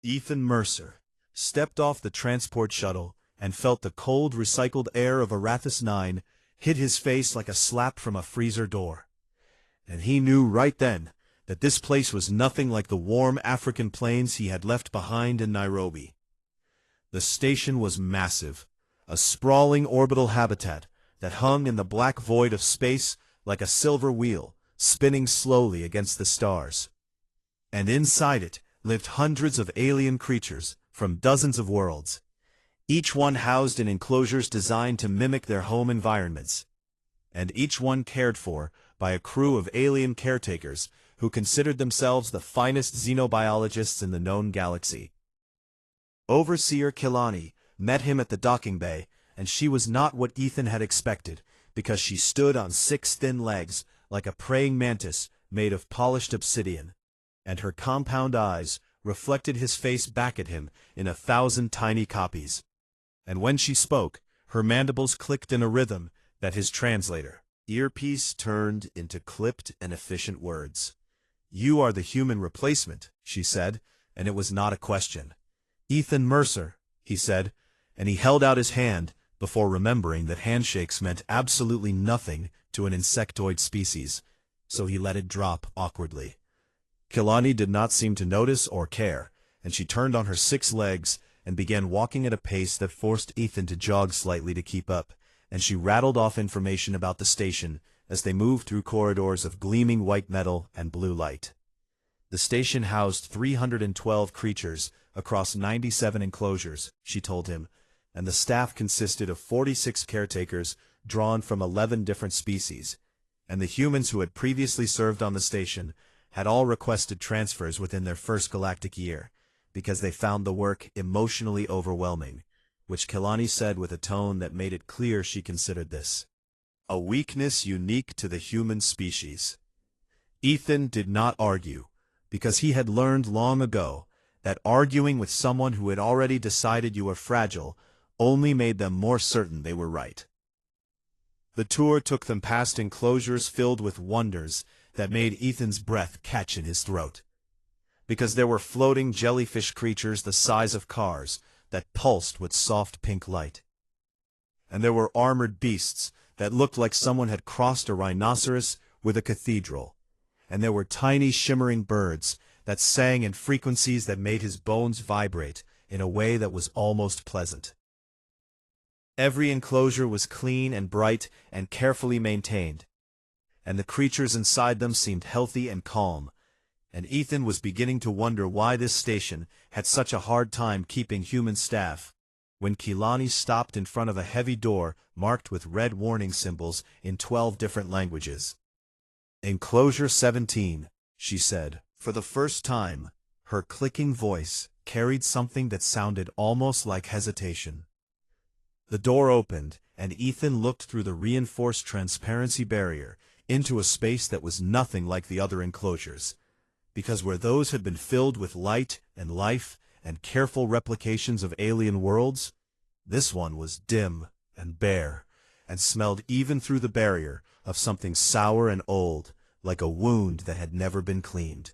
Ethan Mercer stepped off the transport shuttle and felt the cold, recycled air of Arathis 9 hit his face like a slap from a freezer door. And he knew right then that this place was nothing like the warm African plains he had left behind in Nairobi. The station was massive, a sprawling orbital habitat that hung in the black void of space like a silver wheel, spinning slowly against the stars. And inside it lived hundreds of alien creatures from dozens of worlds, each one housed in enclosures designed to mimic their home environments, and each one cared for by a crew of alien caretakers who considered themselves the finest xenobiologists in the known galaxy. Overseer Kilani met him at the docking bay, and she was not what Ethan had expected, because she stood on 6 thin legs like a praying mantis made of polished obsidian, and her compound eyes reflected his face back at him in 1,000 tiny copies. And when she spoke, her mandibles clicked in a rhythm that his translator earpiece turned into clipped and efficient words. "You are the human replacement," she said, and it was not a question. "Ethan Mercer," he said, and he held out his hand before remembering that handshakes meant absolutely nothing to an insectoid species, so he let it drop awkwardly. Kilani did not seem to notice or care, and she turned on her 6 legs and began walking at a pace that forced Ethan to jog slightly to keep up, and she rattled off information about the station as they moved through corridors of gleaming white metal and blue light. The station housed 312 creatures across 97 enclosures, she told him, and the staff consisted of 46 caretakers drawn from 11 different species, and the humans who had previously served on the station had all requested transfers within their first galactic year, because they found the work emotionally overwhelming, which Kilani said with a tone that made it clear she considered this a weakness unique to the human species. Ethan did not argue, because he had learned long ago that arguing with someone who had already decided you were fragile only made them more certain they were right. The tour took them past enclosures filled with wonders that made Ethan's breath catch in his throat, because there were floating jellyfish creatures the size of cars that pulsed with soft pink light. And there were armored beasts that looked like someone had crossed a rhinoceros with a cathedral, and there were tiny shimmering birds that sang in frequencies that made his bones vibrate in a way that was almost pleasant. Every enclosure was clean and bright and carefully maintained, and the creatures inside them seemed healthy and calm, and Ethan was beginning to wonder why this station had such a hard time keeping human staff, when Kilani stopped in front of a heavy door marked with red warning symbols in 12 different languages. "Enclosure 17, she said. For the first time, her clicking voice carried something that sounded almost like hesitation. The door opened, and Ethan looked through the reinforced transparency barrier into a space that was nothing like the other enclosures, because where those had been filled with light and life and careful replications of alien worlds, this one was dim and bare, and smelled even through the barrier of something sour and old, like a wound that had never been cleaned.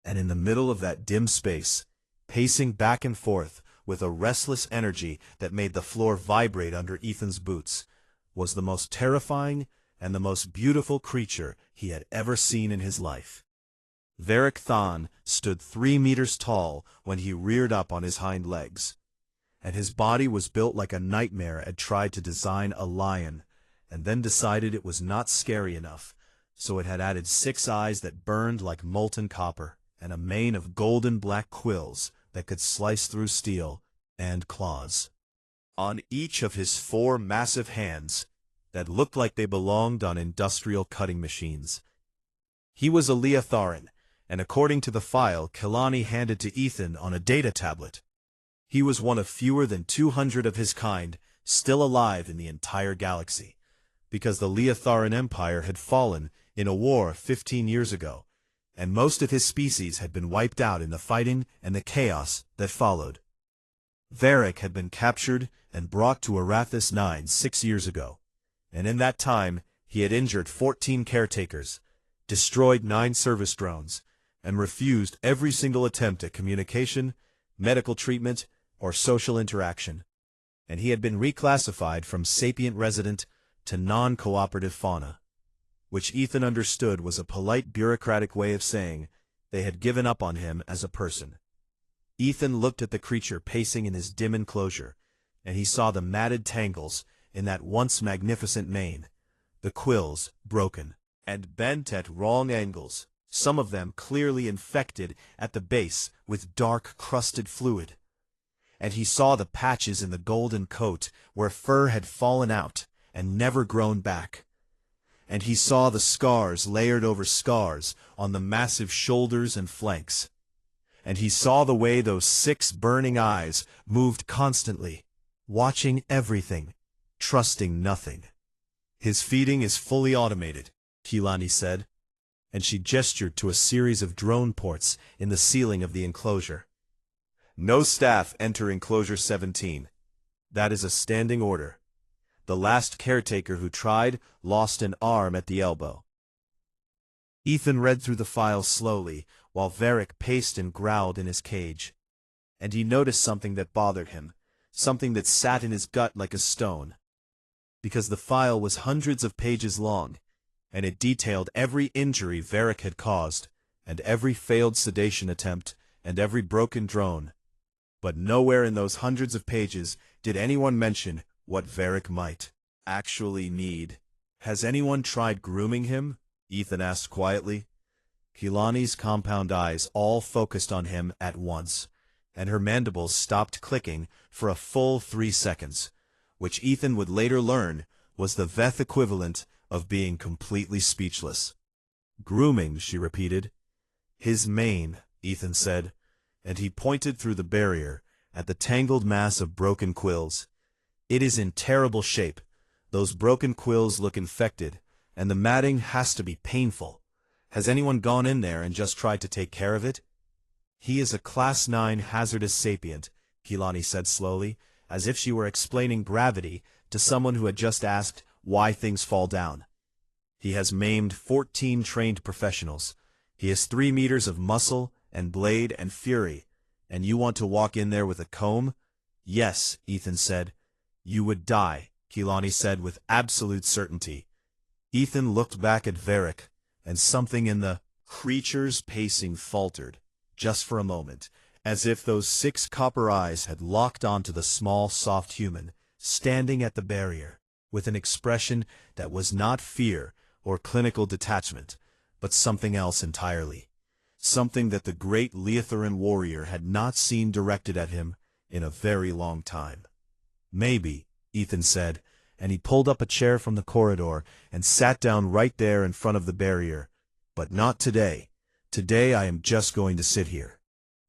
And in the middle of that dim space, pacing back and forth with a restless energy that made the floor vibrate under Ethan's boots, was the most terrifying and the most beautiful creature he had ever seen in his life. Varric Thon stood 3 meters tall when he reared up on his hind legs, and his body was built like a nightmare had tried to design a lion, and then decided it was not scary enough, so it had added 6 eyes that burned like molten copper, and a mane of golden black quills that could slice through steel, and claws on each of his 4 massive hands that looked like they belonged on industrial cutting machines. He was a Leotharan, and according to the file Kilani handed to Ethan on a data tablet, he was one of fewer than 200 of his kind still alive in the entire galaxy, because the Leotharan Empire had fallen in a war 15 years ago, and most of his species had been wiped out in the fighting and the chaos that followed. Varric had been captured and brought to Arathis 9 6 years ago, and in that time he had injured 14 caretakers, destroyed 9 service drones, and refused every single attempt at communication medical treatment, or social interaction, and he had been reclassified from sapient resident to non-cooperative fauna, which Ethan understood was a polite bureaucratic way of saying they had given up on him as a person. Ethan looked at the creature pacing in his dim enclosure, and he saw the matted tangles in that once magnificent mane, the quills broken and bent at wrong angles, some of them clearly infected at the base with dark crusted fluid. And he saw the patches in the golden coat where fur had fallen out and never grown back. And he saw the scars layered over scars on the massive shoulders and flanks. And he saw the way those 6 burning eyes moved constantly, watching everything, trusting nothing. His feeding is fully automated, Keelani said, and she gestured to a series of drone ports in the ceiling of the enclosure. No staff enter enclosure 17. That is a standing order. The last caretaker who tried lost an arm at the elbow. Ethan read through the file slowly, while Varric paced and growled in his cage. And he noticed something that bothered him, something that sat in his gut like a stone. Because the file was hundreds of pages long, and it detailed every injury Varric had caused, and every failed sedation attempt, and every broken drone. But nowhere in those hundreds of pages did anyone mention what Varric might actually need. Has anyone tried grooming him? Ethan asked quietly. Keelani's compound eyes all focused on him at once, and her mandibles stopped clicking for a full 3 seconds, which Ethan would later learn was the Veth equivalent of being completely speechless. Grooming, she repeated. His mane, Ethan said, and he pointed through the barrier at the tangled mass of broken quills. It is in terrible shape. Those broken quills look infected, and the matting has to be painful. Has anyone gone in there and just tried to take care of it? He is a Class 9 hazardous sapient, Keelani said slowly, as if she were explaining gravity to someone who had just asked why things fall down. He has maimed 14 trained professionals. He has 3 meters of muscle and blade and fury, and you want to walk in there with a comb? Yes, Ethan said. You would die, Keelani said with absolute certainty. Ethan looked back at Varric, and something in the creature's pacing faltered, just for a moment, as if those 6 copper eyes had locked onto the small, soft human, standing at the barrier, with an expression that was not fear or clinical detachment, but something else entirely. Something that the great Leotheran warrior had not seen directed at him in a very long time. Maybe, Ethan said, and he pulled up a chair from the corridor and sat down right there in front of the barrier. But not today. Today I am just going to sit here.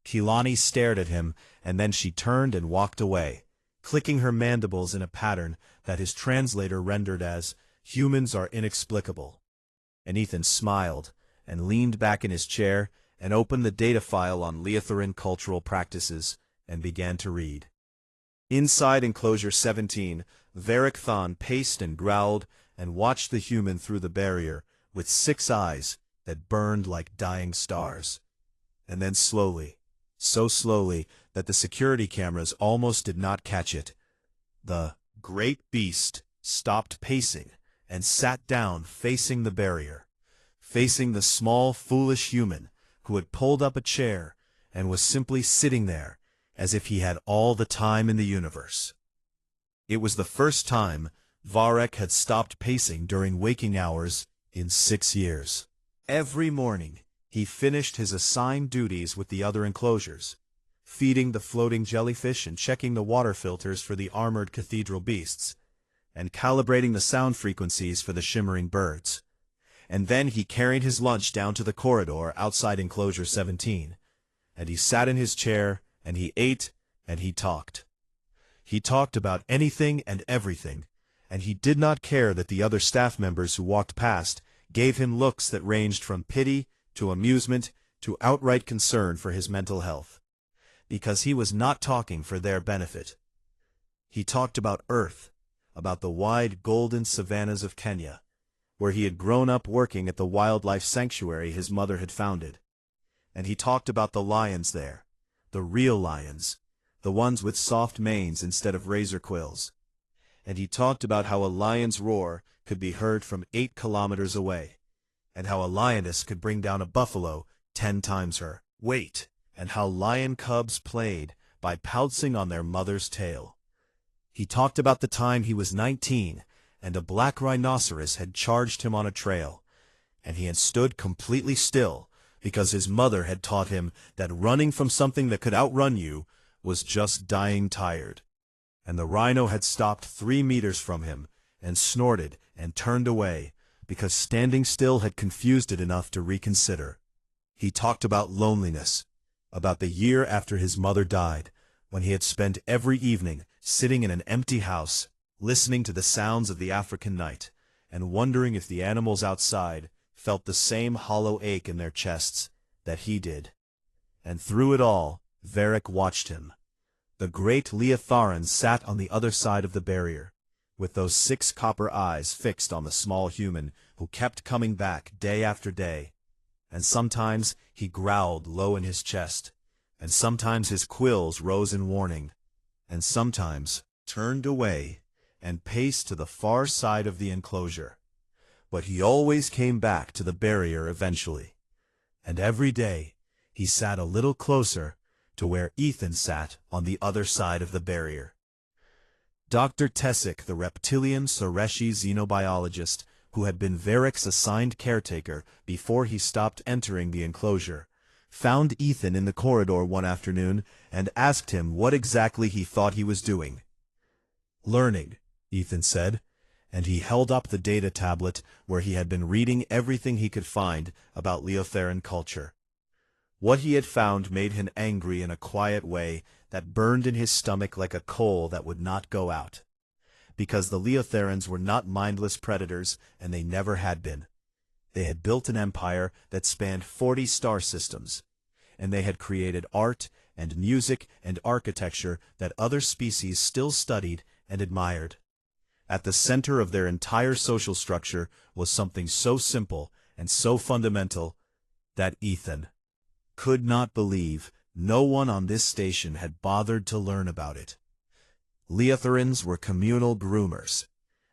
Keelani stared at him, and then she turned and walked away, clicking her mandibles in a pattern that his translator rendered as, "Humans are inexplicable." And Ethan smiled, and leaned back in his chair, and opened the data file on Leotheran cultural practices, and began to read. Inside enclosure 17, Varric Thon paced and growled, and watched the human through the barrier, with 6 eyes that burned like dying stars. And then slowly, so slowly that the security cameras almost did not catch it, the great beast stopped pacing and sat down facing the barrier, facing the small, foolish human who had pulled up a chair and was simply sitting there as if he had all the time in the universe. It was the first time Varric had stopped pacing during waking hours in 6 years. Every morning, he finished his assigned duties with the other enclosures, feeding the floating jellyfish and checking the water filters for the armored cathedral beasts, and calibrating the sound frequencies for the shimmering birds. And then he carried his lunch down to the corridor outside enclosure 17, and he sat in his chair, and he ate, and he talked. He talked about anything and everything, and he did not care that the other staff members who walked past gave him looks that ranged from pity to amusement to outright concern for his mental health, because he was not talking for their benefit. He talked about Earth, about the wide golden savannas of Kenya, where he had grown up working at the wildlife sanctuary his mother had founded. And he talked about the lions there, the real lions, the ones with soft manes instead of razor quills. And he talked about how a lion's roar could be heard from 8 kilometers away, and how a lioness could bring down a buffalo 10 times her weight, and how lion cubs played by pouncing on their mother's tail. He talked about the time he was 19, and a black rhinoceros had charged him on a trail, and he had stood completely still because his mother had taught him that running from something that could outrun you was just dying tired. And the rhino had stopped 3 meters from him, and snorted and turned away, because standing still had confused it enough to reconsider. He talked about loneliness, about the year after his mother died, when he had spent every evening sitting in an empty house, listening to the sounds of the African night, and wondering if the animals outside felt the same hollow ache in their chests that he did. And through it all, Varric watched him. The great Leotharan sat on the other side of the barrier, with those 6 copper eyes fixed on the small human who kept coming back day after day. And sometimes he growled low in his chest, and sometimes his quills rose in warning, and sometimes turned away and paced to the far side of the enclosure. But he always came back to the barrier eventually, and every day he sat a little closer to where Ethan sat on the other side of the barrier. Dr. Tessick, the reptilian Soreshi xenobiologist, who had been Varric's assigned caretaker before he stopped entering the enclosure, found Ethan in the corridor one afternoon and asked him what exactly he thought he was doing. "Learning," Ethan said, and he held up the data tablet where he had been reading everything he could find about Leotharan culture. What he had found made him angry in a quiet way that burned in his stomach like a coal that would not go out. Because the Leotharans were not mindless predators, and they never had been. They had built an empire that spanned 40 star systems, and they had created art and music and architecture that other species still studied and admired. At the center of their entire social structure was something so simple and so fundamental that Ethan could not believe no one on this station had bothered to learn about it. Leotharans were communal groomers.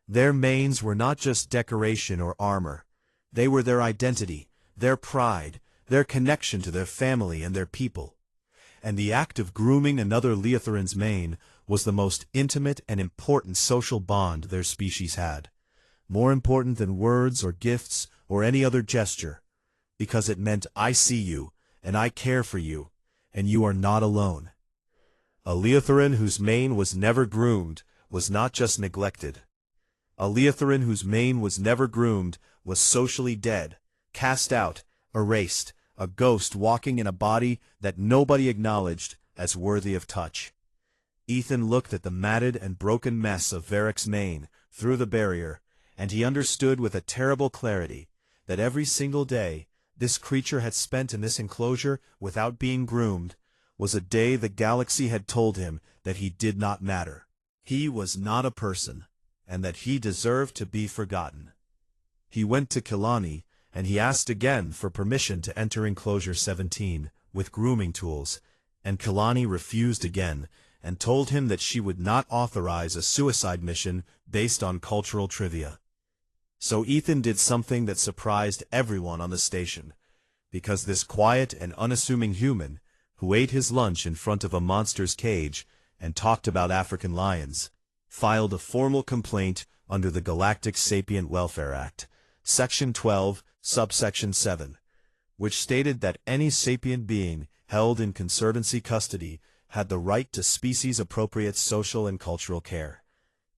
Their manes were not just decoration or armor. They were their identity, their pride, their connection to their family and their people. And the act of grooming another Leotharan's mane was the most intimate and important social bond their species had, more important than words or gifts or any other gesture, because it meant I see you, and I care for you, and you are not alone. A Leotharan whose mane was never groomed was not just neglected. A Leotharan whose mane was never groomed was socially dead, cast out, erased, a ghost walking in a body that nobody acknowledged as worthy of touch. Ethan looked at the matted and broken mess of Varric's mane through the barrier, and he understood with a terrible clarity that every single day this creature had spent in this enclosure without being groomed was a day the galaxy had told him that he did not matter. He was not a person, and that he deserved to be forgotten. He went to Kilani, and he asked again for permission to enter Enclosure 17 with grooming tools, and Kilani refused again and told him that she would not authorize a suicide mission based on cultural trivia. So Ethan did something that surprised everyone on the station, because this quiet and unassuming human, who ate his lunch in front of a monster's cage and talked about African lions, filed a formal complaint under the Galactic Sapient Welfare Act, Section 12, Subsection 7, which stated that any sapient being held in conservancy custody had the right to species-appropriate social and cultural care.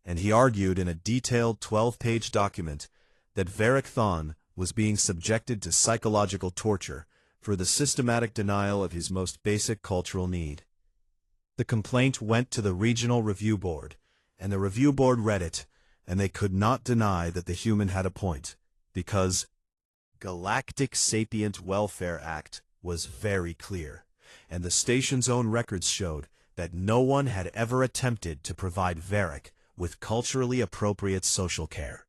And he argued in a detailed 12-page document that Varric Thon was being subjected to psychological torture for the systematic denial of his most basic cultural need. The complaint went to the Regional Review Board, and the Review Board read it, and they could not deny that the human had a point, because Galactic Sapient Welfare Act was very clear, and the station's own records showed that no one had ever attempted to provide Varric with culturally appropriate social care.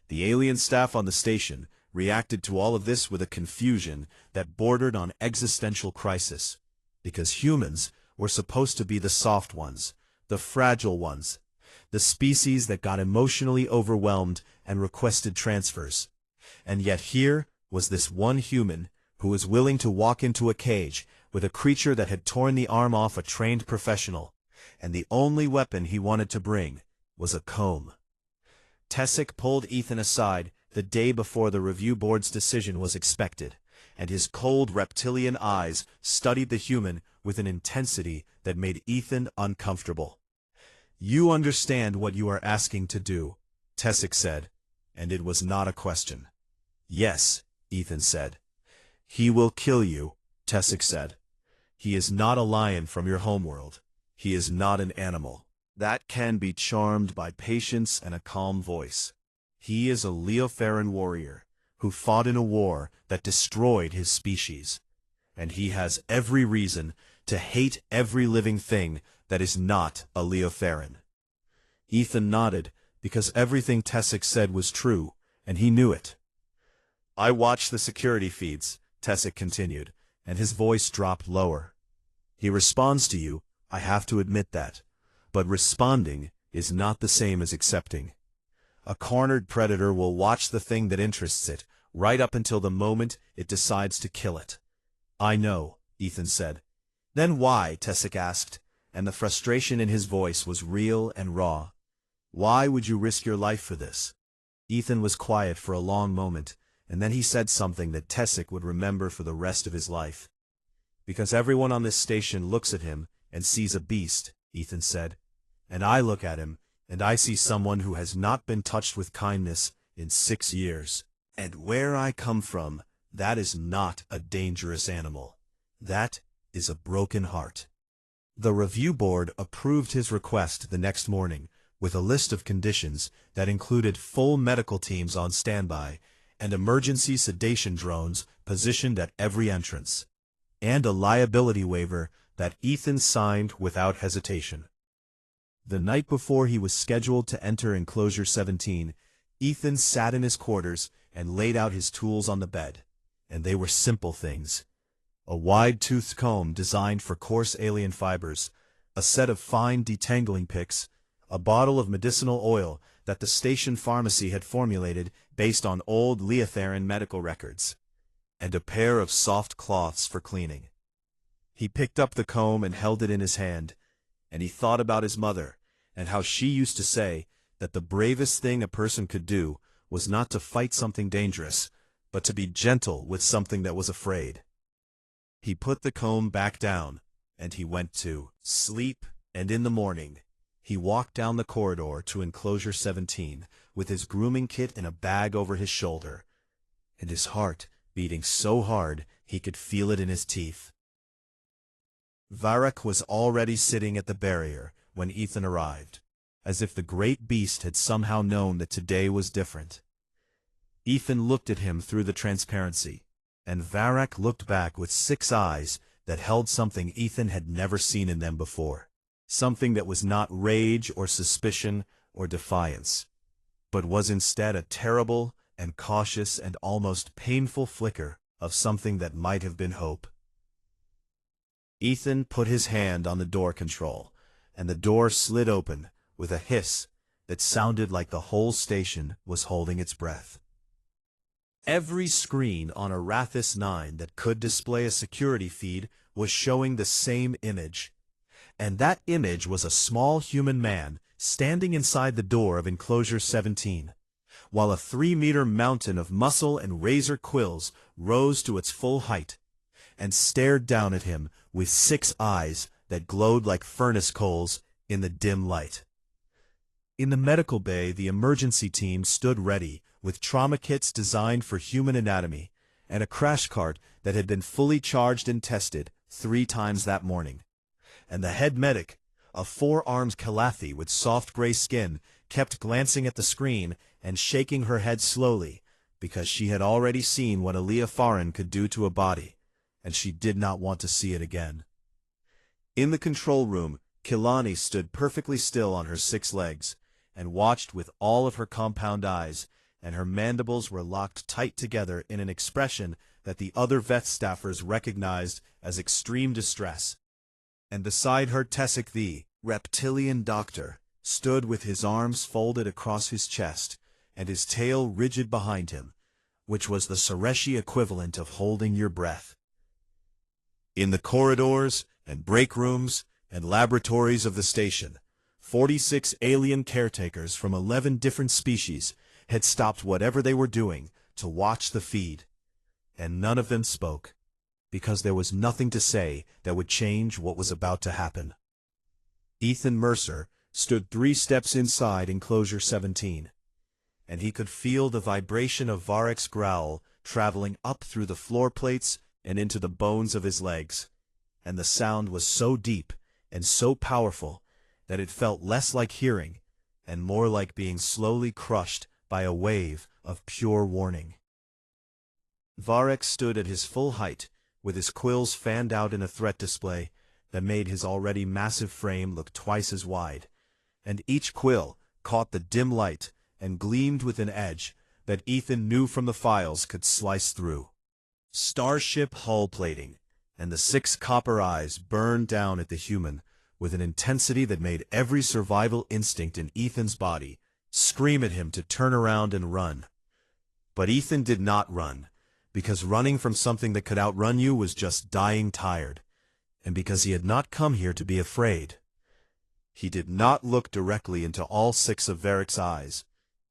The alien staff on the station reacted to all of this with a confusion that bordered on existential crisis. because humans were supposed to be the soft ones, the fragile ones, the species that got emotionally overwhelmed and requested transfers. And yet here was this one human who was willing to walk into a cage with a creature that had torn the arm off a trained professional, and the only weapon he wanted to bring was a comb. Tessic pulled Ethan aside the day before the review board's decision was expected, and his cold reptilian eyes studied the human with an intensity that made Ethan uncomfortable. "You understand what you are asking to do," Tessic said, and it was not a question. "Yes," Ethan said. "He will kill you," Tessic said. "He is not a lion from your homeworld. He is not an animal that can be charmed by patience and a calm voice. He is a Leofaran warrior who fought in a war that destroyed his species, and he has every reason to hate every living thing that is not a Leofaran." Ethan nodded, because everything Tessic said was true, and he knew it. "I watch the security feeds," Tessic continued, and his voice dropped lower. "He responds to you, I have to admit that. But responding is not the same as accepting. A cornered predator will watch the thing that interests it, right up until the moment it decides to kill it." "I know," Ethan said. "Then why?" Tessic asked, and the frustration in his voice was real and raw. "Why would you risk your life for this?" Ethan was quiet for a long moment, and then he said something that Tessic would remember for the rest of his life. "Because everyone on this station looks at him and sees a beast," Ethan said. "And I look at him, and I see someone who has not been touched with kindness in 6 years. And where I come from, that is not a dangerous animal. That is a broken heart." The review board approved his request the next morning, with a list of conditions that included full medical teams on standby, and emergency sedation drones positioned at every entrance, and a liability waiver that Ethan signed without hesitation. The night before he was scheduled to enter Enclosure 17, Ethan sat in his quarters and laid out his tools on the bed, and they were simple things. A wide-toothed comb designed for coarse alien fibers, a set of fine detangling picks, a bottle of medicinal oil that the station pharmacy had formulated based on old Leofaran medical records, and a pair of soft cloths for cleaning. He picked up the comb and held it in his hand, and he thought about his mother, and how she used to say that the bravest thing a person could do was not to fight something dangerous, but to be gentle with something that was afraid. He put the comb back down, and he went to sleep, and in the morning, he walked down the corridor to Enclosure 17 with his grooming kit in a bag over his shoulder, and his heart beating so hard he could feel it in his teeth. Varrock was already sitting at the barrier when Ethan arrived, as if the great beast had somehow known that today was different. Ethan looked at him through the transparency, and Varrock looked back with 6 eyes that held something Ethan had never seen in them before. Something that was not rage or suspicion or defiance, but was instead a terrible and cautious and almost painful flicker of something that might have been hope. Ethan put his hand on the door control, and the door slid open with a hiss that sounded like the whole station was holding its breath. Every screen on Arathis 9 that could display a security feed was showing the same image, and that image was a small human man standing inside the door of Enclosure 17, while a 3-meter mountain of muscle and razor quills rose to its full height, and stared down at him with 6 eyes that glowed like furnace coals in the dim light. In the medical bay, the emergency team stood ready, with trauma kits designed for human anatomy, and a crash cart that had been fully charged and tested 3 times that morning. And the head medic, a 4-armed Calathi with soft gray skin, kept glancing at the screen and shaking her head slowly, because she had already seen what a Leofaran could do to a body, and she did not want to see it again. In the control room, Kilani stood perfectly still on her 6 legs, and watched with all of her compound eyes, and her mandibles were locked tight together in an expression that the other vet staffers recognized as extreme distress. And beside her Tessic the reptilian doctor stood with his arms folded across his chest and his tail rigid behind him, which was the Sureshi equivalent of holding your breath. In the corridors and break rooms and laboratories of the station, 46 alien caretakers from 11 different species had stopped whatever they were doing to watch the feed, and none of them spoke, because there was nothing to say that would change what was about to happen. Ethan Mercer stood 3 steps inside enclosure 17, and he could feel the vibration of Varek's growl traveling up through the floor plates and into the bones of his legs, and the sound was so deep and so powerful that it felt less like hearing and more like being slowly crushed by a wave of pure warning. Varek stood at his full height, with his quills fanned out in a threat display that made his already massive frame look twice as wide, and each quill caught the dim light and gleamed with an edge that Ethan knew from the files could slice through. Starship hull plating, and the 6 copper eyes burned down at the human with an intensity that made every survival instinct in Ethan's body scream at him to turn around and run. But Ethan did not run, because running from something that could outrun you was just dying tired, and because he had not come here to be afraid. He did not look directly into all 6 of Varek's eyes,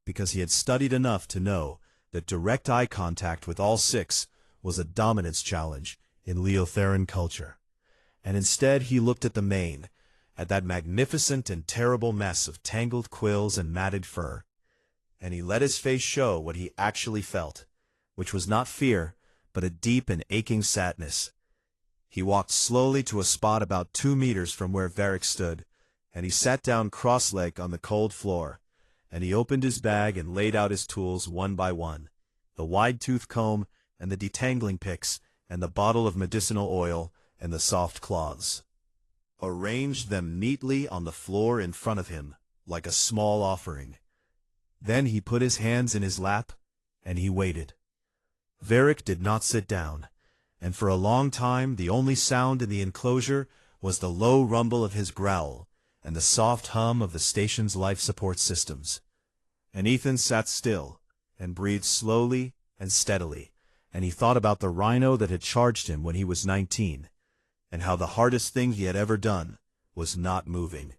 because he had studied enough to know that direct eye contact with all 6 was a dominance challenge in Leotheran culture, and instead he looked at the mane, at that magnificent and terrible mess of tangled quills and matted fur, and he let his face show what he actually felt, which was not fear, but a deep and aching sadness. He walked slowly to a spot about 2 meters from where Varek stood, and he sat down cross-legged on the cold floor, and he opened his bag and laid out his tools one by one, the wide-tooth comb and the detangling picks and the bottle of medicinal oil and the soft cloths. Arranged them neatly on the floor in front of him, like a small offering. Then he put his hands in his lap, and he waited. Varek did not sit down, and for a long time the only sound in the enclosure was the low rumble of his growl and the soft hum of the station's life support systems. And Ethan sat still, and breathed slowly and steadily, and he thought about the rhino that had charged him when he was 19, and how the hardest thing he had ever done was not moving.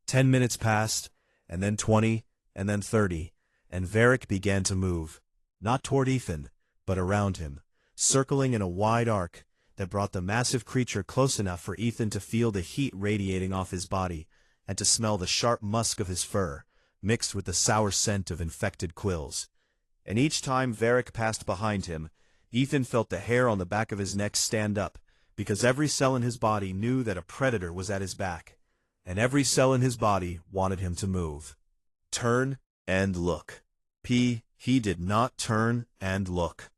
10 minutes passed, and then 20, and then 30, and Varek began to move, not toward Ethan, but around him, circling in a wide arc that brought the massive creature close enough for Ethan to feel the heat radiating off his body and to smell the sharp musk of his fur, mixed with the sour scent of infected quills. And each time Varek passed behind him, Ethan felt the hair on the back of his neck stand up, because every cell in his body knew that a predator was at his back, and every cell in his body wanted him to move. Turn and look. He did not turn and look.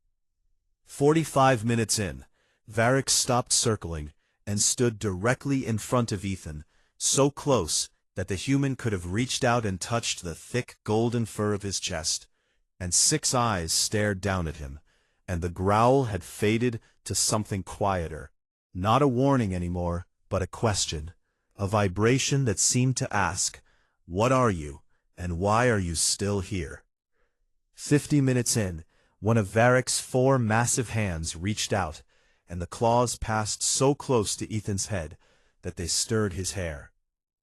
45 minutes in, Varek stopped circling and stood directly in front of Ethan, so close that the human could have reached out and touched the thick golden fur of his chest, and 6 eyes stared down at him, and the growl had faded to something quieter. Not a warning anymore, but a question, a vibration that seemed to ask, "What are you, and why are you still here?" 50 minutes in, one of Varek's 4 massive hands reached out, and the claws passed so close to Ethan's head that they stirred his hair.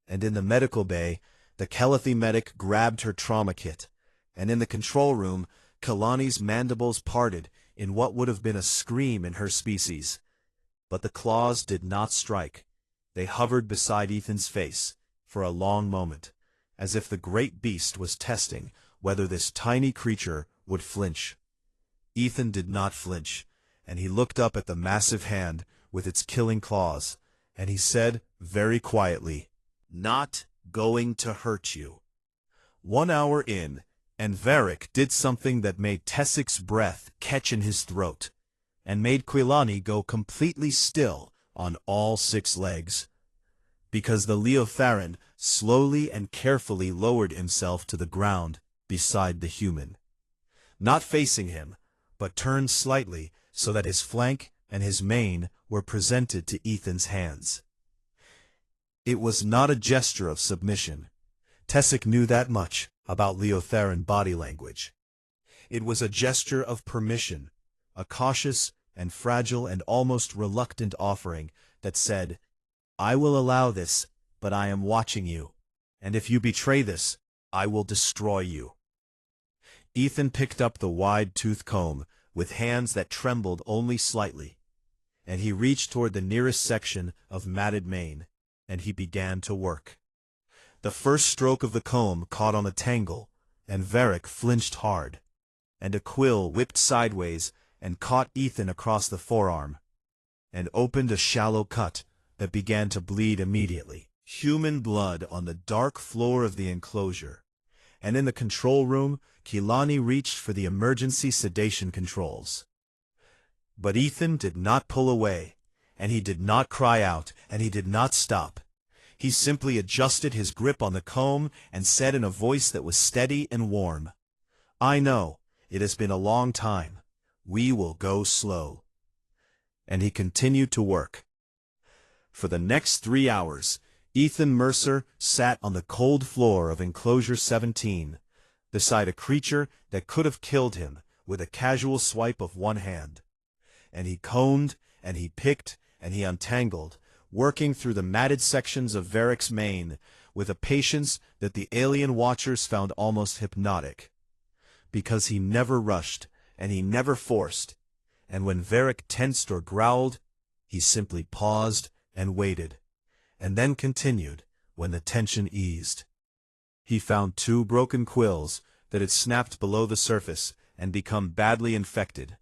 And in the medical bay, the Kelathi medic grabbed her trauma kit, and in the control room, Kalani's mandibles parted in what would have been a scream in her species. But the claws did not strike. They hovered beside Ethan's face for a long moment, as if the great beast was testing whether this tiny creature would flinch. Ethan did not flinch, and he looked up at the massive hand with its killing claws, and he said very quietly, "Not going to hurt you." 1 hour in, and Varek did something that made Tessik's breath catch in his throat, and made Quilani go completely still on all 6 legs, because the Leotheran slowly and carefully lowered himself to the ground beside the human. Not facing him, but turned slightly so that his flank and his mane were presented to Ethan's hands. It was not a gesture of submission. Tessic knew that much about Leotheran body language. It was a gesture of permission, a cautious and fragile and almost reluctant offering that said, "I will allow this, but I am watching you, and if you betray this, I will destroy you." Ethan picked up the wide tooth comb with hands that trembled only slightly, and he reached toward the nearest section of matted mane, and he began to work. The first stroke of the comb caught on a tangle, and Varric flinched hard, and a quill whipped sideways and caught Ethan across the forearm, and opened a shallow cut that began to bleed immediately. Human blood on the dark floor of the enclosure, and in the control room, Kilani reached for the emergency sedation controls. But Ethan did not pull away, and he did not cry out, and he did not stop. He simply adjusted his grip on the comb and said in a voice that was steady and warm, "I know, it has been a long time. We will go slow." And he continued to work. For the next 3 hours, Ethan Mercer sat on the cold floor of Enclosure 17, beside a creature that could have killed him with a casual swipe of one hand. And he combed, and he picked, and he untangled, working through the matted sections of Varric's mane with a patience that the alien watchers found almost hypnotic. Because he never rushed, and he never forced, and when Varric tensed or growled, he simply paused and waited, and then continued when the tension eased. He found 2 broken quills that had snapped below the surface and become badly infected,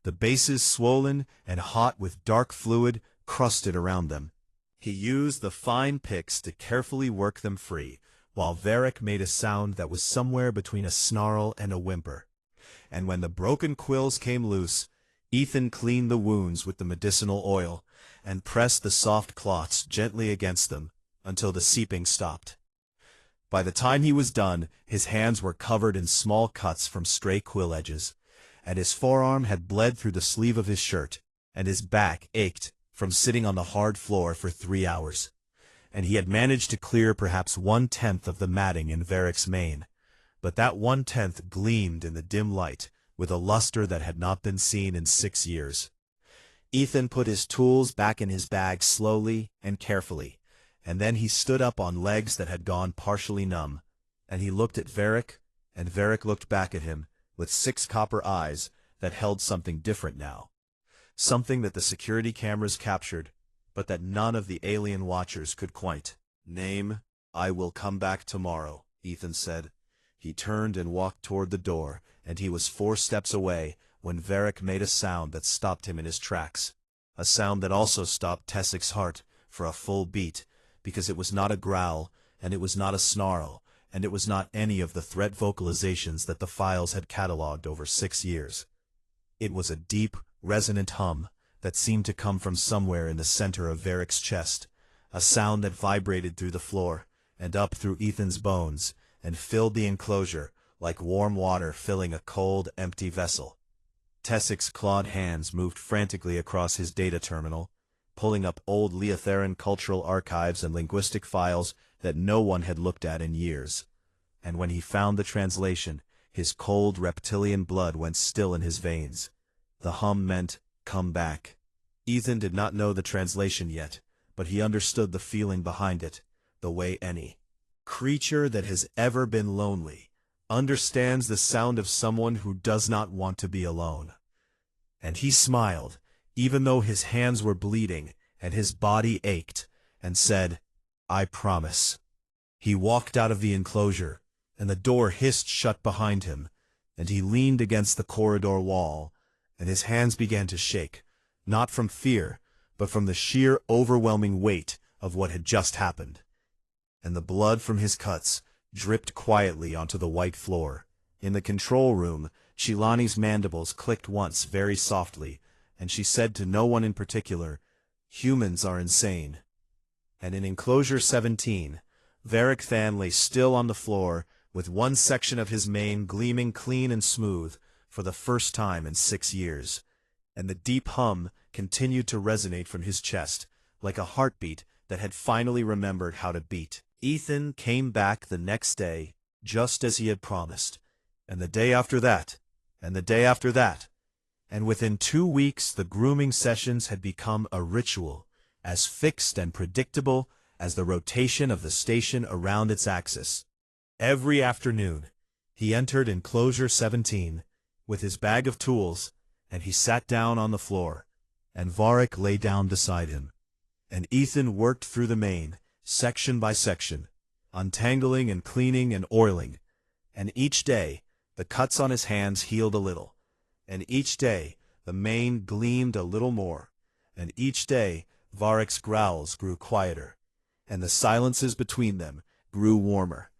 the bases swollen and hot with dark fluid crusted around them. He used the fine picks to carefully work them free, while Varric made a sound that was somewhere between a snarl and a whimper. And when the broken quills came loose, Ethan cleaned the wounds with the medicinal oil and pressed the soft cloths gently against them until the seeping stopped. By the time he was done, his hands were covered in small cuts from stray quill edges, and his forearm had bled through the sleeve of his shirt, and his back ached from sitting on the hard floor for 3 hours. And he had managed to clear perhaps 1/10 of the matting in Varric's mane, but that 1/10 gleamed in the dim light with a luster that had not been seen in 6 years. Ethan put his tools back in his bag slowly and carefully, and then he stood up on legs that had gone partially numb, and he looked at Varric, and Varric looked back at him with 6 copper eyes that held something different now. Something that the security cameras captured, but that none of the alien watchers could quite. "Name, I will come back tomorrow," Ethan said. He turned and walked toward the door, and he was 4 steps away when Varric made a sound that stopped him in his tracks. A sound that also stopped Tessic's heart for a full beat, because it was not a growl, and it was not a snarl, and it was not any of the threat vocalizations that the files had cataloged over 6 years. It was a deep, resonant hum that seemed to come from somewhere in the center of Varric's chest, a sound that vibrated through the floor and up through Ethan's bones and filled the enclosure like warm water filling a cold, empty vessel. Tessic's clawed hands moved frantically across his data terminal, pulling up old Leotheran cultural archives and linguistic files that no one had looked at in years. And when he found the translation, his cold reptilian blood went still in his veins. The hum meant, "Come back." Ethan did not know the translation yet, but he understood the feeling behind it, the way any creature that has ever been lonely understands the sound of someone who does not want to be alone. And he smiled, even though his hands were bleeding and his body ached, and said, "I promise." He walked out of the enclosure, and the door hissed shut behind him, and he leaned against the corridor wall, and his hands began to shake, not from fear, but from the sheer overwhelming weight of what had just happened. And the blood from his cuts dripped quietly onto the white floor. In the control room, Chilani's mandibles clicked once very softly, and she said to no one in particular, "Humans are insane." And in Enclosure 17, Varric Than lay still on the floor, with one section of his mane gleaming clean and smooth for the first time in 6 years. and the deep hum continued to resonate from his chest, like a heartbeat that had finally remembered how to beat. Ethan came back the next day, just as he had promised, and the day after that, and the day after that, and within 2 weeks the grooming sessions had become a ritual, as fixed and predictable as the rotation of the station around its axis. Every afternoon, he entered Enclosure 17 with his bag of tools, and he sat down on the floor, and Varric lay down beside him, and Ethan worked through the main, section by section, untangling and cleaning and oiling, and each day the cuts on his hands healed a little, and each day the main gleamed a little more, and each day Varric's growls grew quieter, and the silences between them grew warmer.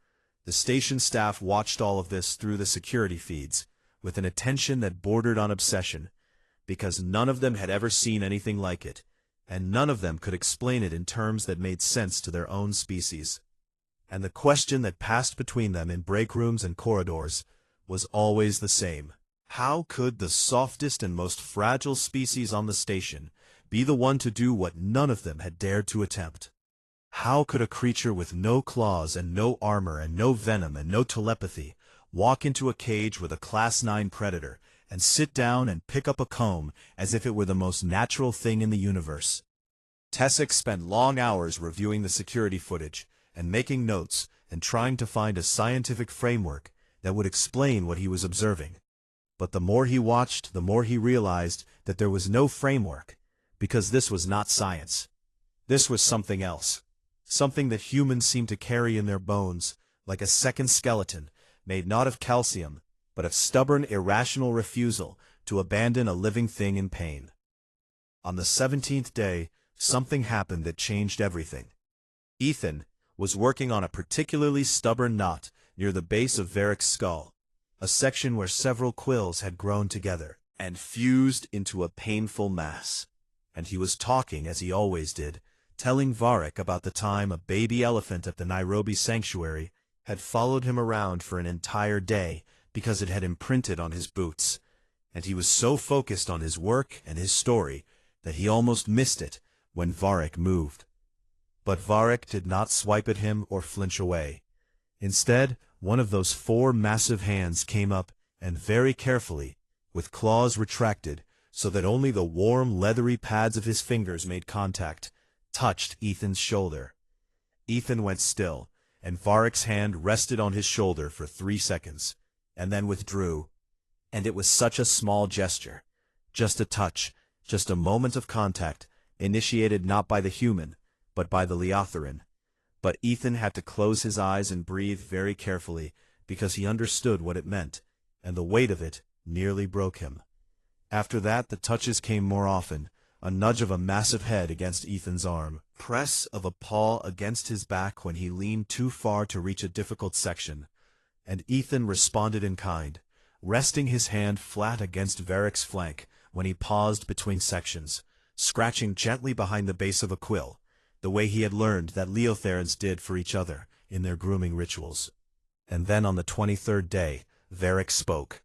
The station staff watched all of this through the security feeds, with an attention that bordered on obsession, because none of them had ever seen anything like it, and none of them could explain it in terms that made sense to their own species. And the question that passed between them in break rooms and corridors was always the same. How could the softest and most fragile species on the station be the one to do what none of them had dared to attempt? How could a creature with no claws and no armor and no venom and no telepathy walk into a cage with a Class 9 predator and sit down and pick up a comb as if it were the most natural thing in the universe? Tessic spent long hours reviewing the security footage and making notes and trying to find a scientific framework that would explain what he was observing. But the more he watched, the more he realized that there was no framework, because this was not science. This was something else. Something that humans seem to carry in their bones, like a second skeleton, made not of calcium, but of stubborn, irrational refusal to abandon a living thing in pain. On the 17th day, something happened that changed everything. Ethan was working on a particularly stubborn knot near the base of Varric's skull, a section where several quills had grown together and fused into a painful mass. And he was talking, as he always did, telling Varric about the time a baby elephant at the Nairobi sanctuary had followed him around for an entire day because it had imprinted on his boots, and he was so focused on his work and his story that he almost missed it when Varric moved. But Varric did not swipe at him or flinch away. Instead, one of those 4 massive hands came up and very carefully, with claws retracted so that only the warm, leathery pads of his fingers made contact, touched Ethan's shoulder. Ethan went still, and Varric's hand rested on his shoulder for 3 seconds, and then withdrew. And it was such a small gesture, just a touch, just a moment of contact, initiated not by the human, but by the Leotheran. But Ethan had to close his eyes and breathe very carefully, because he understood what it meant, and the weight of it nearly broke him. After that, the touches came more often, a nudge of a massive head against Ethan's arm, press of a paw against his back when he leaned too far to reach a difficult section, and Ethan responded in kind, resting his hand flat against Varric's flank when he paused between sections, scratching gently behind the base of a quill, the way he had learned that Leotherans did for each other in their grooming rituals. And then on the 23rd day, Varric spoke.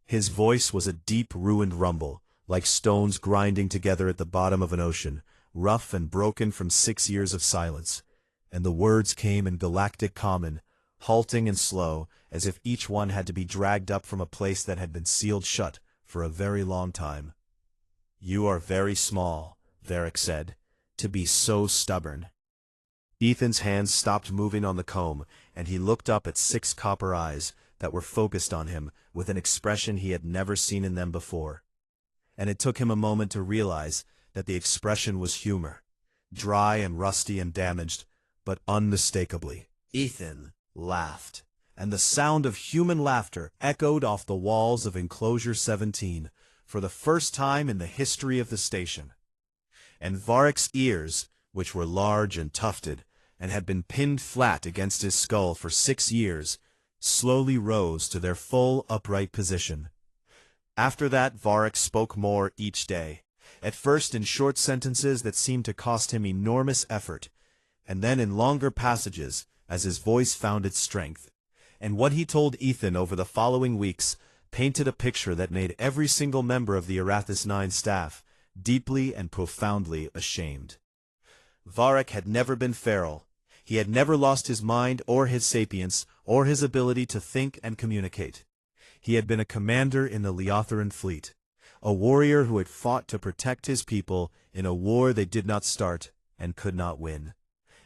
His voice was a deep, ruined rumble, like stones grinding together at the bottom of an ocean, rough and broken from 6 years of silence, and the words came in galactic common, halting and slow, as if each one had to be dragged up from a place that had been sealed shut for a very long time. "You are very small," Varric said, "to be so stubborn." Ethan's hands stopped moving on the comb, and he looked up at 6 copper eyes that were focused on him with an expression he had never seen in them before. And it took him a moment to realize that the expression was humor, dry and rusty and damaged, but unmistakably. Ethan laughed, and the sound of human laughter echoed off the walls of Enclosure 17 for the first time in the history of the station. And Varric's ears, which were large and tufted, and had been pinned flat against his skull for 6 years, slowly rose to their full upright position. After that, Varric spoke more each day, at first in short sentences that seemed to cost him enormous effort, and then in longer passages as his voice found its strength. And what he told Ethan over the following weeks painted a picture that made every single member of the Arathis 9 staff deeply and profoundly ashamed. Varric had never been feral. He had never lost his mind or his sapience or his ability to think and communicate. He had been a commander in the Leotheran fleet, a warrior who had fought to protect his people in a war they did not start and could not win.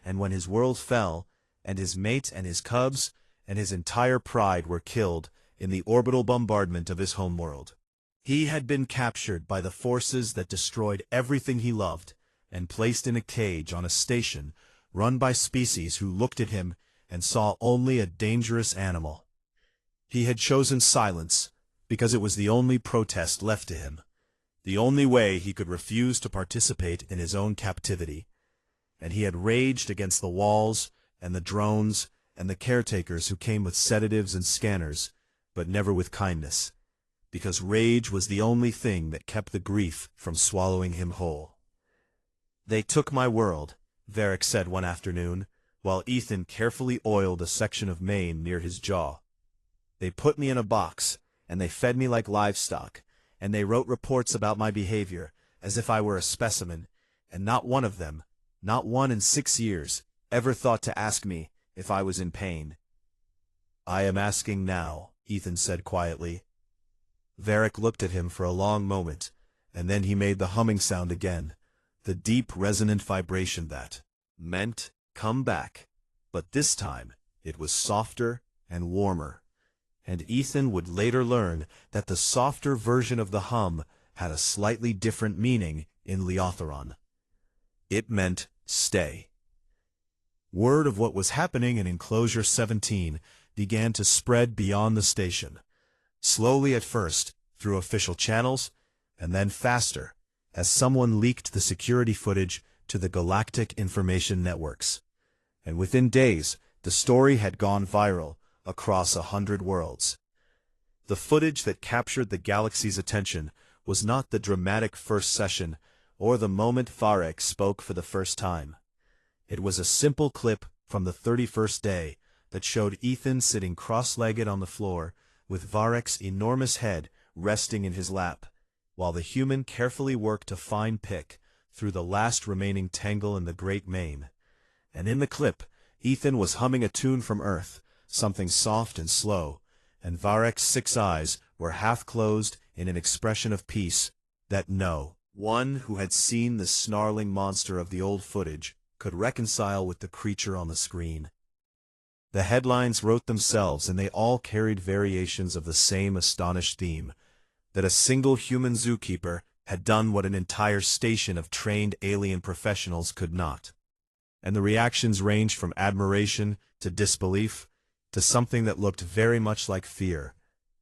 And when his world fell, and his mate and his cubs and his entire pride were killed in the orbital bombardment of his homeworld, he had been captured by the forces that destroyed everything he loved and placed in a cage on a station run by species who looked at him and saw only a dangerous animal. He had chosen silence because it was the only protest left to him, the only way he could refuse to participate in his own captivity. And he had raged against the walls and the drones and the caretakers who came with sedatives and scanners, but never with kindness, because rage was the only thing that kept the grief from swallowing him whole. "They took my world," Varric said one afternoon, while Ethan carefully oiled a section of mane near his jaw. "They put me in a box, and they fed me like livestock, and they wrote reports about my behavior, as if I were a specimen, and not one of them, not one in 6 years, ever thought to ask me if I was in pain." "I am asking now," Ethan said quietly. Varric looked at him for a long moment, and then he made the humming sound again, the deep resonant vibration that meant come back, but this time it was softer and warmer, and Ethan would later learn that the softer version of the hum had a slightly different meaning in Leotheran. It meant stay. Word of what was happening in Enclosure 17 began to spread beyond the station, slowly at first through official channels, and then faster as someone leaked the security footage to the Galactic information networks. And within days, the story had gone viral across 100 worlds. The footage that captured the galaxy's attention was not the dramatic first session or the moment Varric spoke for the first time. It was a simple clip from the 31st day that showed Ethan sitting cross-legged on the floor with Varric's enormous head resting in his lap, while the human carefully worked to fine-pick through the last remaining tangle in the great mane. And in the clip, Ethan was humming a tune from Earth, something soft and slow, and Varric's 6 eyes were half-closed in an expression of peace that no one who had seen the snarling monster of the old footage could reconcile with the creature on the screen. The headlines wrote themselves, and they all carried variations of the same astonished theme, that a single human zookeeper had done what an entire station of trained alien professionals could not. And the reactions ranged from admiration to disbelief to something that looked very much like fear,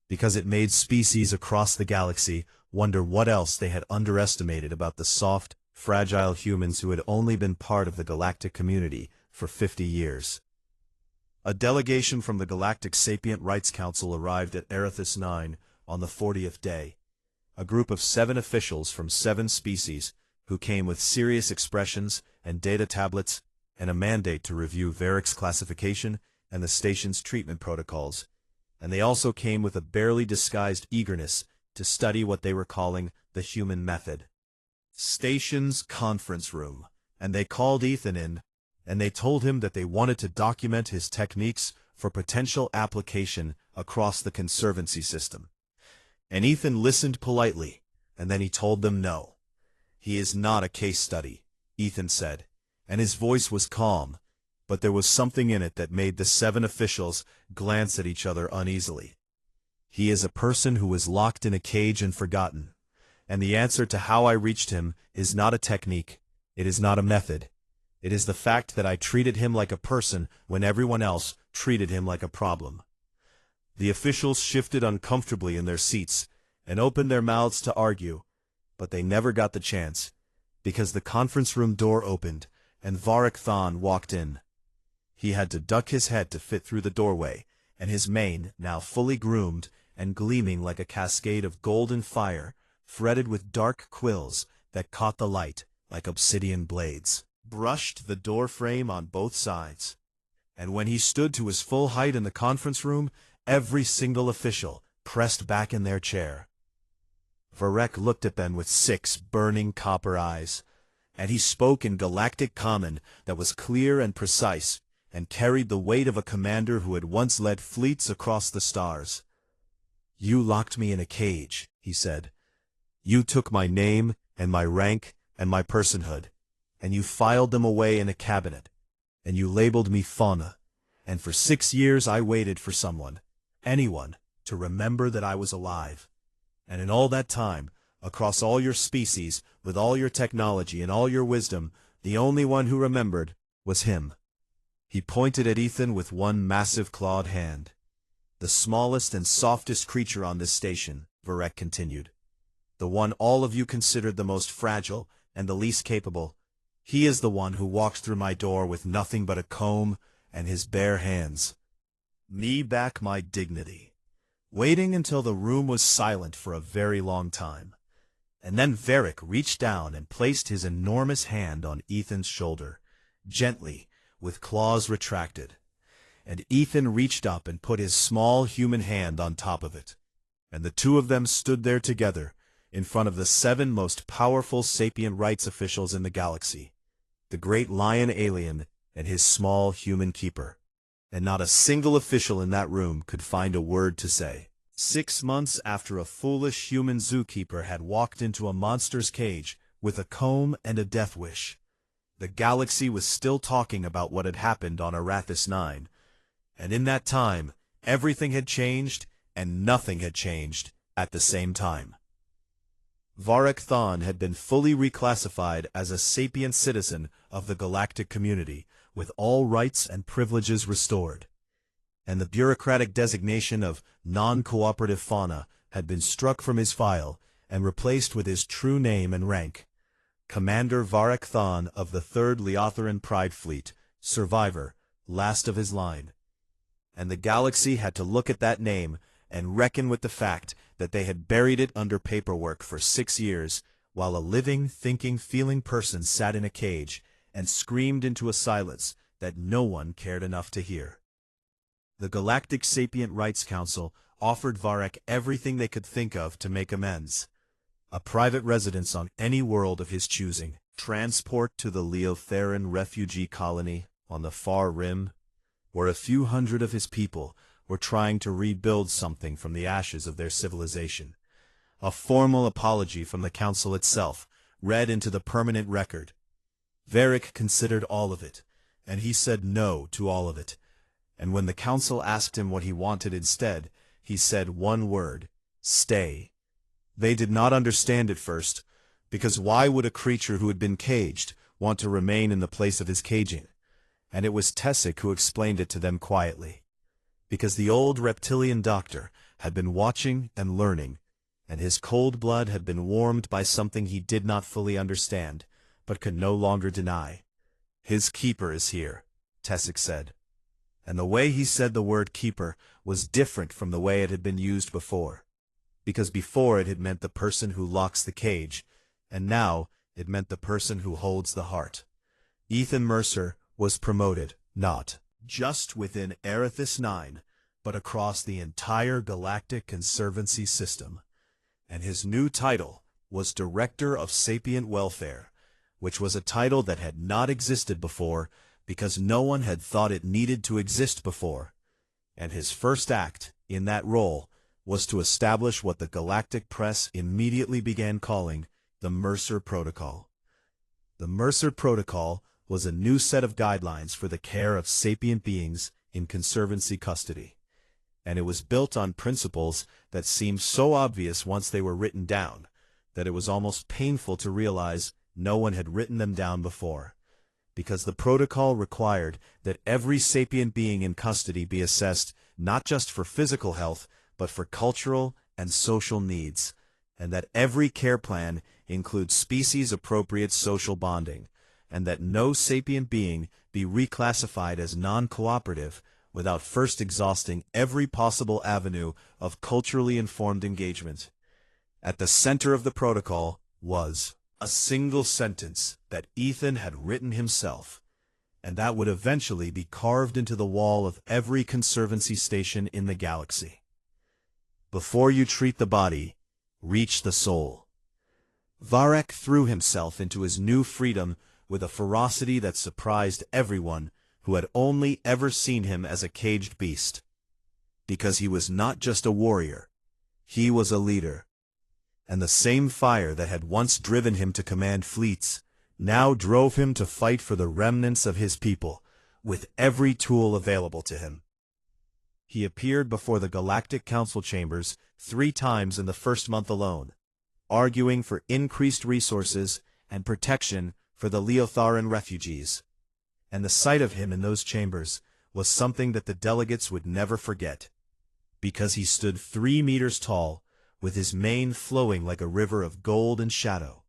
because it made species across the galaxy wonder what else they had underestimated about the soft, fragile humans who had only been part of the galactic community for 50 years. A delegation from the Galactic Sapient Rights Council arrived at Arathis 9 on the 40th day, a group of 7 officials from 7 species who came with serious expressions and data tablets and a mandate to review Varric's classification and the station's treatment protocols, and they also came with a barely disguised eagerness to study what they were calling the human method. Station's conference room, and they called Ethan in, and they told him that they wanted to document his techniques for potential application across the conservancy system. And Ethan listened politely, and then he told them no. "He is not a case study," Ethan said, and his voice was calm, but there was something in it that made the 7 officials glance at each other uneasily. "He is a person who was locked in a cage and forgotten, and the answer to how I reached him is not a technique, it is not a method. It is the fact that I treated him like a person when everyone else treated him like a problem." The officials shifted uncomfortably in their seats and opened their mouths to argue, but they never got the chance, because the conference room door opened and Varric Thon walked in. He had to duck his head to fit through the doorway, and his mane, now fully groomed and gleaming like a cascade of golden fire, threaded with dark quills that caught the light like obsidian blades, brushed the door frame on both sides. And when he stood to his full height in the conference room, every single official pressed back in their chair. Varek looked at them with 6 burning copper eyes, and he spoke in galactic common that was clear and precise, and carried the weight of a commander who had once led fleets across the stars. "You locked me in a cage," he said. "You took my name and my rank and my personhood, and you filed them away in a cabinet, and you labeled me fauna, and for 6 years I waited for someone, anyone, to remember that I was alive. And in all that time, across all your species, with all your technology and all your wisdom, the only one who remembered was him." He pointed at Ethan with one massive clawed hand. "The smallest and softest creature on this station," Varek continued. "The one all of you considered the most fragile and the least capable. He is the one who walked through my door with nothing but a comb and his bare hands. Me back my dignity." Waiting until the room was silent for a very long time. And then Varek reached down and placed his enormous hand on Ethan's shoulder, gently, with claws retracted. And Ethan reached up and put his small human hand on top of it. And the two of them stood there together, in front of the 7 most powerful sapient rights officials in the galaxy, the great lion alien and his small human keeper. And not a single official in that room could find a word to say. 6 months after a foolish human zookeeper had walked into a monster's cage with a comb and a death wish, the galaxy was still talking about what had happened on Arathis 9, and in that time, everything had changed and nothing had changed at the same time. Varek Thon had been fully reclassified as a sapient citizen of the galactic community, with all rights and privileges restored, and the bureaucratic designation of non-cooperative fauna had been struck from his file and replaced with his true name and rank: Commander Varek Thon of the 3rd Leotheran Pride Fleet, survivor, last of his line. And the galaxy had to look at that name and reckon with the fact that they had buried it under paperwork for 6 years, while a living, thinking, feeling person sat in a cage and screamed into a silence that no one cared enough to hear. The Galactic Sapient Rights Council offered Varek everything they could think of to make amends: a private residence on any world of his choosing, transport to the Leotheran refugee colony on the far rim, where a few hundred of his people were trying to rebuild something from the ashes of their civilization, a formal apology from the council itself, read into the permanent record. Varek considered all of it, and he said no to all of it, and when the council asked him what he wanted instead, he said one word: stay. They did not understand at first, because why would a creature who had been caged want to remain in the place of his caging? And it was Tessic who explained it to them quietly. Because the old reptilian doctor had been watching and learning, and his cold blood had been warmed by something he did not fully understand, but could no longer deny. "His keeper is here," Tessic said. And the way he said the word keeper was different from the way it had been used before. Because before it had meant the person who locks the cage, and now it meant the person who holds the heart. Ethan Mercer was promoted, not just within Arathis 9, but across the entire Galactic Conservancy system. And his new title was Director of Sapient Welfare, which was a title that had not existed before because no one had thought it needed to exist before. And his first act in that role was to establish what the Galactic Press immediately began calling the Mercer Protocol. The Mercer Protocol was a new set of guidelines for the care of sapient beings in Conservancy custody, and it was built on principles that seemed so obvious once they were written down that it was almost painful to realize no one had written them down before, because the protocol required that every sapient being in custody be assessed not just for physical health, but for cultural and social needs, and that every care plan include species-appropriate social bonding, and that no sapient being be reclassified as non-cooperative without first exhausting every possible avenue of culturally informed engagement. At the center of the protocol was a single sentence that Ethan had written himself, and that would eventually be carved into the wall of every Conservancy station in the galaxy. Before you treat the body, reach the soul. Varek threw himself into his new freedom with a ferocity that surprised everyone who had only ever seen him as a caged beast. Because he was not just a warrior, he was a leader. And the same fire that had once driven him to command fleets now drove him to fight for the remnants of his people with every tool available to him. He appeared before the Galactic Council chambers 3 times in the first month alone, arguing for increased resources and protection for the Leotharan refugees. And the sight of him in those chambers was something that the delegates would never forget, because he stood 3 meters tall, with his mane flowing like a river of gold and shadow,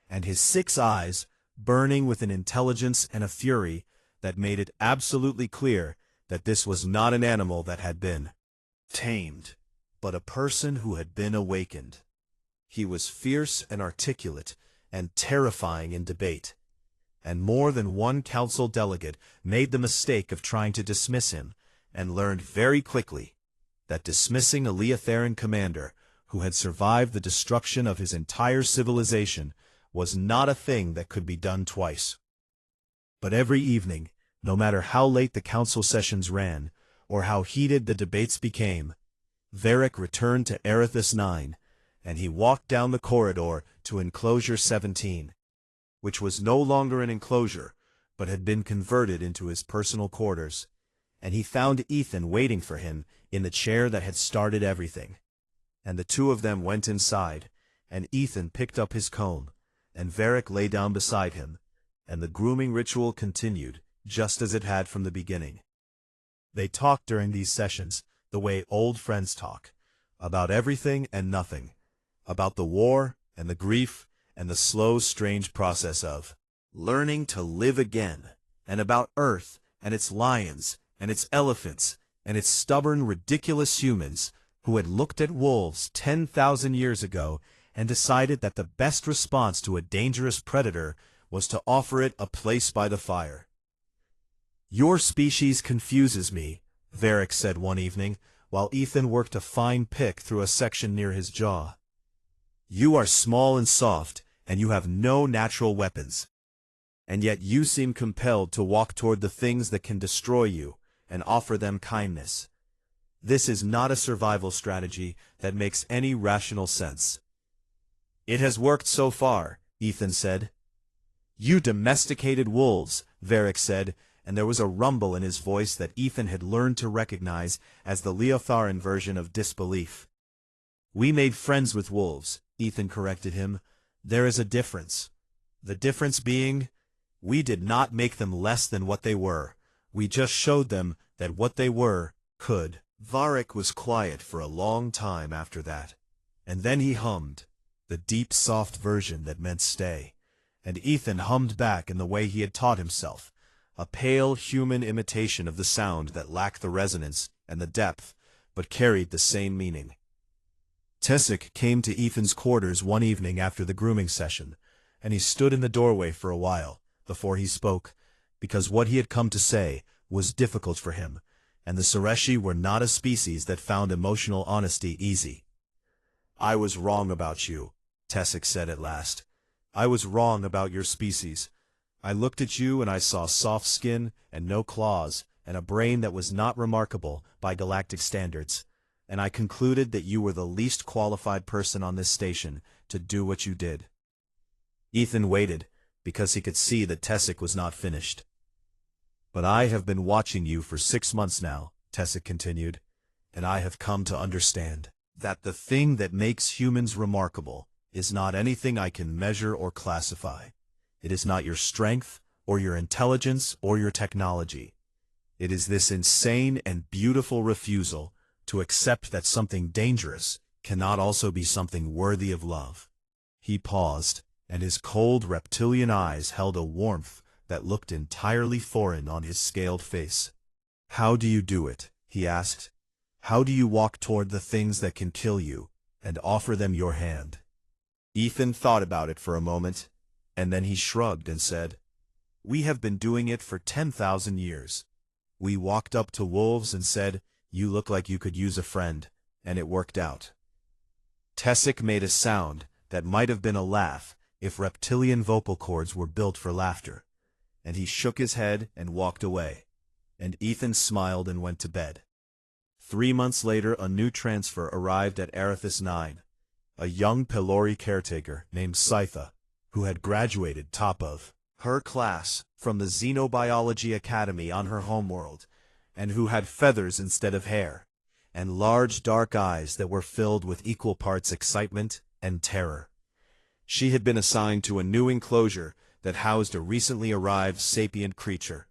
and his 6 eyes burning with an intelligence and a fury that made it absolutely clear that this was not an animal that had been tamed, but a person who had been awakened. He was fierce and articulate and terrifying in debate, and more than one council delegate made the mistake of trying to dismiss him, and learned very quickly that dismissing a Leotharan commander who had survived the destruction of his entire civilization was not a thing that could be done twice. But every evening, no matter how late the council sessions ran, or how heated the debates became, Varek returned to Erithus 9, and he walked down the corridor to Enclosure 17, which was no longer an enclosure, but had been converted into his personal quarters, and he found Ethan waiting for him in the chair that had started everything. And the 2 of them went inside, and Ethan picked up his comb, and Varek lay down beside him, and the grooming ritual continued, just as it had from the beginning. They talked during these sessions the way old friends talk, about everything and nothing, about the war and the grief and the slow, strange process of learning to live again, and about Earth and its lions and its elephants and its stubborn, ridiculous humans who had looked at wolves 10,000 years ago and decided that the best response to a dangerous predator was to offer it a place by the fire. "Your species confuses me," Varek said one evening, while Ethan worked a fine pick through a section near his jaw. "You are small and soft, and you have no natural weapons. And yet you seem compelled to walk toward the things that can destroy you and offer them kindness. This is not a survival strategy that makes any rational sense." "It has worked so far," Ethan said. "You domesticated wolves," Varek said, and there was a rumble in his voice that Ethan had learned to recognize as the Leotharan version of disbelief. "We made friends with wolves," Ethan corrected him. "There is a difference. The difference being, we did not make them less than what they were. We just showed them that what they were could." Varek was quiet for a long time after that, and then he hummed, the deep, soft version that meant stay, and Ethan hummed back in the way he had taught himself, a pale human imitation of the sound that lacked the resonance and the depth, but carried the same meaning. Tessic came to Ethan's quarters one evening after the grooming session, and he stood in the doorway for a while before he spoke, because what he had come to say was difficult for him, and the Sureshi were not a species that found emotional honesty easy. "I was wrong about you," Tessic said at last. "I was wrong about your species. I looked at you and I saw soft skin and no claws and a brain that was not remarkable by galactic standards, and I concluded that you were the least qualified person on this station to do what you did." Ethan waited, because he could see that Tessic was not finished. "But I have been watching you for 6 months now," Tessic continued, "and I have come to understand that the thing that makes humans remarkable is not anything I can measure or classify. It is not your strength, or your intelligence, or your technology. It is this insane and beautiful refusal to accept that something dangerous cannot also be something worthy of love." He paused, and his cold reptilian eyes held a warmth that looked entirely foreign on his scaled face. "How do you do it?" he asked. "How do you walk toward the things that can kill you, and offer them your hand?" Ethan thought about it for a moment, and then he shrugged and said, "We have been doing it for 10,000 years. We walked up to wolves and said, 'You look like you could use a friend,' and it worked out. Tessic made a sound that might have been a laugh if reptilian vocal cords were built for laughter, and he shook his head and walked away, and Ethan smiled and went to bed. 3 months later, a new transfer arrived at Arethys 9, a young Pelori caretaker named Sci-Fi, who had graduated top of her class from the Xenobiology Academy on her homeworld, and who had feathers instead of hair, and large dark eyes that were filled with equal parts excitement and terror. She had been assigned to a new enclosure that housed a recently arrived sapient creature,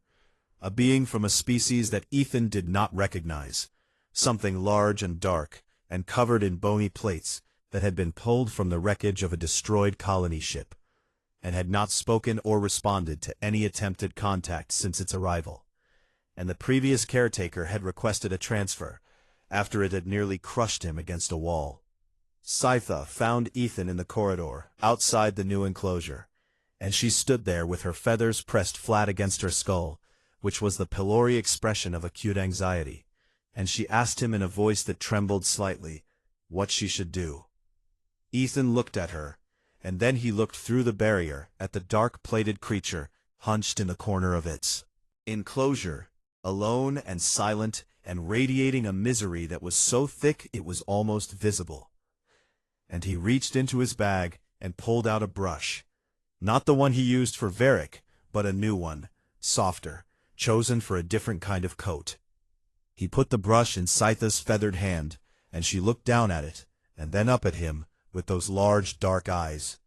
a being from a species that Ethan did not recognize, something large and dark, and covered in bony plates that had been pulled from the wreckage of a destroyed colony ship, and had not spoken or responded to any attempted contact since its arrival. And the previous caretaker had requested a transfer, after it had nearly crushed him against a wall. Sci-Fi found Ethan in the corridor, outside the new enclosure, and she stood there with her feathers pressed flat against her skull, which was the Pelori expression of acute anxiety, and she asked him in a voice that trembled slightly, what she should do. Ethan looked at her, and then he looked through the barrier at the dark-plated creature hunched in the corner of its enclosure, alone and silent and radiating a misery that was so thick it was almost visible. And he reached into his bag and pulled out a brush, not the one he used for Varric, but a new one, softer, chosen for a different kind of coat. He put the brush in Scytha's feathered hand, and she looked down at it, and then up at him, with those large dark eyes.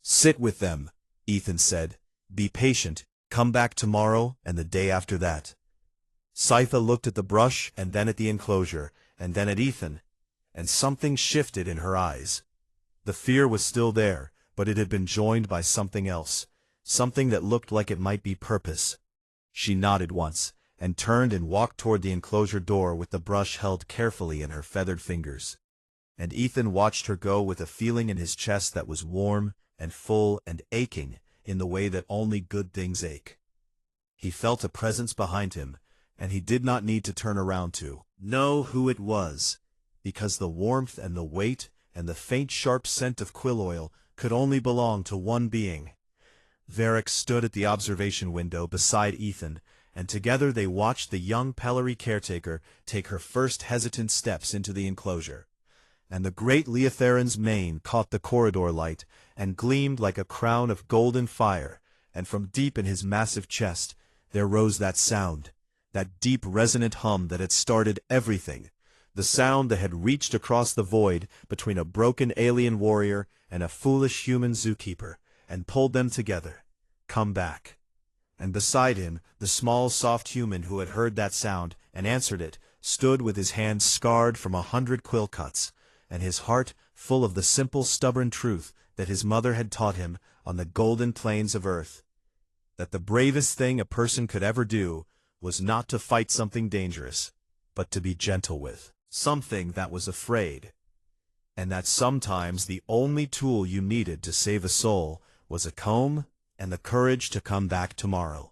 "Sit with them," Ethan said. "Be patient. Come back tomorrow and the day after that." Scytha looked at the brush and then at the enclosure, and then at Ethan, and something shifted in her eyes. The fear was still there, but it had been joined by something else, something that looked like it might be purpose. She nodded once, and turned and walked toward the enclosure door with the brush held carefully in her feathered fingers. And Ethan watched her go with a feeling in his chest that was warm and full and aching in the way that only good things ache. He felt a presence behind him, and he did not need to turn around to know who it was, because the warmth and the weight and the faint sharp scent of quill oil could only belong to one being. Varric stood at the observation window beside Ethan, and together they watched the young Pelori caretaker take her first hesitant steps into the enclosure. And the great Leotheran's mane caught the corridor light and gleamed like a crown of golden fire, and from deep in his massive chest there rose that sound, that deep resonant hum that had started everything, the sound that had reached across the void between a broken alien warrior and a foolish human zookeeper, and pulled them together. Come back. And beside him, the small soft human who had heard that sound and answered it stood with his hands scarred from 100 quill cuts, and his heart full of the simple stubborn truth that his mother had taught him on the golden plains of Earth, that the bravest thing a person could ever do was not to fight something dangerous, but to be gentle with something that was afraid, and that sometimes the only tool you needed to save a soul was a comb and the courage to come back tomorrow.